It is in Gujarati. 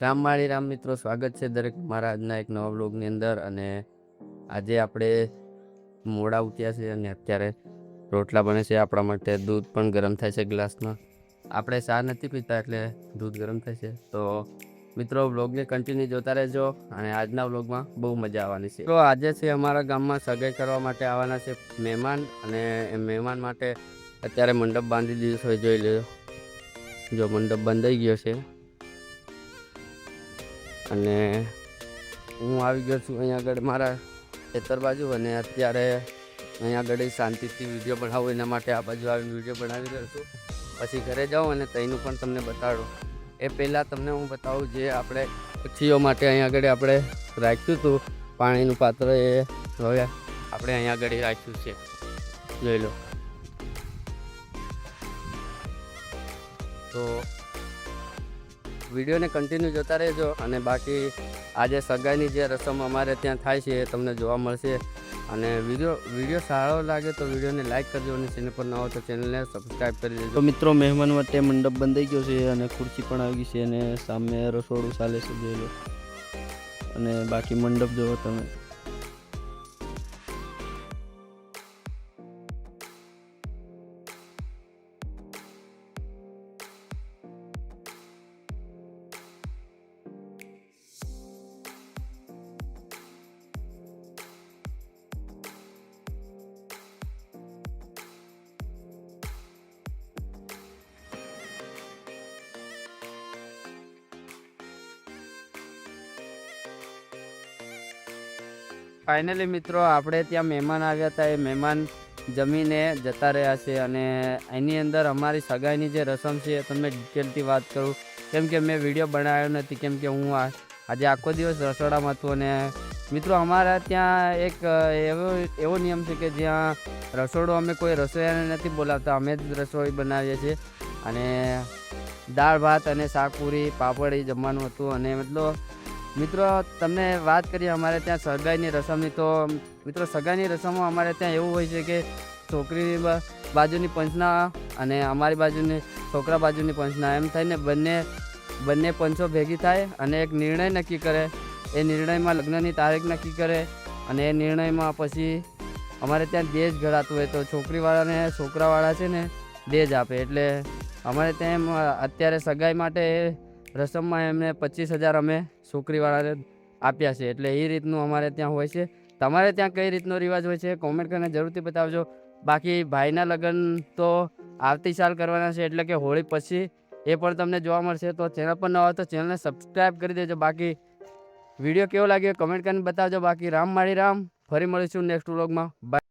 રામવાળી રામ મિત્રો, સ્વાગત છે દરેક મારા આજના એક નવા બ્લોગની અંદર. અને આજે આપણે મોડા ઉઠ્યા છે અને અત્યારે રોટલા બને છે. આપણા માટે દૂધ પણ ગરમ થાય છે ગ્લાસમાં. આપણે ચા નથી પીતા એટલે દૂધ ગરમ થાય છે. તો મિત્રો, બ્લોગને કન્ટિન્યુ જોતા રહેજો અને આજના બ્લોગમાં બહુ મજા આવવાની છે. તો આજે છે અમારા ગામમાં સગાઈ કરવા માટે આવવાના છે મહેમાન, અને એ મહેમાન માટે અત્યારે મંડપ બાંધી દીધો છે. જોઈ લેજો, જો મંડપ બંધાઈ ગયો છે. અને હું આવી ગયો છું અહીંયા આગળ મારા ખેતર બાજુ, અને અત્યારે અહીંયા આગળ શાંતિથી વિડીયો બનાવું એના માટે આ બાજુ આવીને વિડીયો બનાવી રહ્યો છું. પછી ઘરે જાઉં અને તઈનું પણ તમને બતાડું. એ પહેલાં તમને હું બતાવું, જે આપણે પક્ષીઓ માટે અહીંયા આગળ આપણે રાખ્યું હતું પાણીનું પાત્ર, એ હવે આપણે અહીંયા આગળ રાખ્યું છે. જોઈ લો. તો વિડીયોને કન્ટિન્યુ જોતા રહેજો. અને બાકી આજે સગાઈની જે રસમ અમારે ત્યાં થાય છે એ તમને જોવા મળશે. અને વિડીયો સારો લાગે તો વિડીયોને લાઇક કરજો, અને ચેનલ પર ન હોય તો ચેનલને સબસ્ક્રાઈબ કરી દેજો. તો મિત્રો, મહેમાન માટે મંડપ બંધાઈ ગયો છે અને ખુરશી પણ આવી ગઈ છે, અને સામે રસોડું ચાલે છે, જોઈ લો. અને બાકી મંડપ જોવો તમે. ફાઇનલી મિત્રો, આપણે ત્યાં મહેમાન આવ્યા હતા. એ મહેમાન જમીને જતા રહ્યા છે. અને એની અંદર અમારી સગાઈની જે રસમ છે એ તમને ડિટેલથી વાત કરું, કેમ કે મેં વિડીયો બનાવ્યો નથી, કેમ કે હું આજે આખો દિવસ રસોડામાં હતું. અને મિત્રો, અમારા ત્યાં એક એવો નિયમ છે કે જ્યાં રસોડું અમે કોઈ રસોઈયાને નથી બોલાવતા, અમે જ રસોઈ બનાવીએ છીએ. અને દાળ ભાત અને શાક પૂરી પાપડ એ જમવાનું હતું. અને મિત્રો, તમને વાત કરીએ અમારે ત્યાં સગાઈની રસમની, તો મિત્રો સગાઈની રસમમાં અમારે ત્યાં એવું હોય છે કે છોકરીની બાજુની પંચના અને અમારી બાજુની છોકરા બાજુની પંચના, એમ થઈને બંને પંચો ભેગી થાય અને એક નિર્ણય નક્કી કરે. એ નિર્ણયમાં લગ્નની તારીખ નક્કી કરે, અને એ નિર્ણયમાં પછી અમારે ત્યાં દહેજ ગળાતું હોય, તો છોકરીવાળાને છોકરાવાળા છે ને દહેજ આપે. એટલે અમારે ત્યાં અત્યારે સગાઈ માટે રસમમાં એમને 25,000 અમે છોકરીવાળાને આપ્યા છે. એટલે એ રીતનું અમારે ત્યાં હોય છે. તમારે ત્યાં કઈ રીતનો રિવાજ હોય છે કોમેન્ટ કરીને જરૂરથી બતાવજો. બાકી ભાઈના લગ્ન તો આવતી સાલ કરવાના છે, એટલે કે હોળી પછી, એ પણ તમને જોવા મળશે. તો ચેનલ પર ન હોય તો ચેનલને સબસ્ક્રાઈબ કરી દેજો. બાકી વિડીયો કેવો લાગ્યો કમેન્ટ કરીને બતાવજો. બાકી રામ માળી રામ, ફરી મળીશું નેક્સ્ટ વ્લોગમાં. બાય.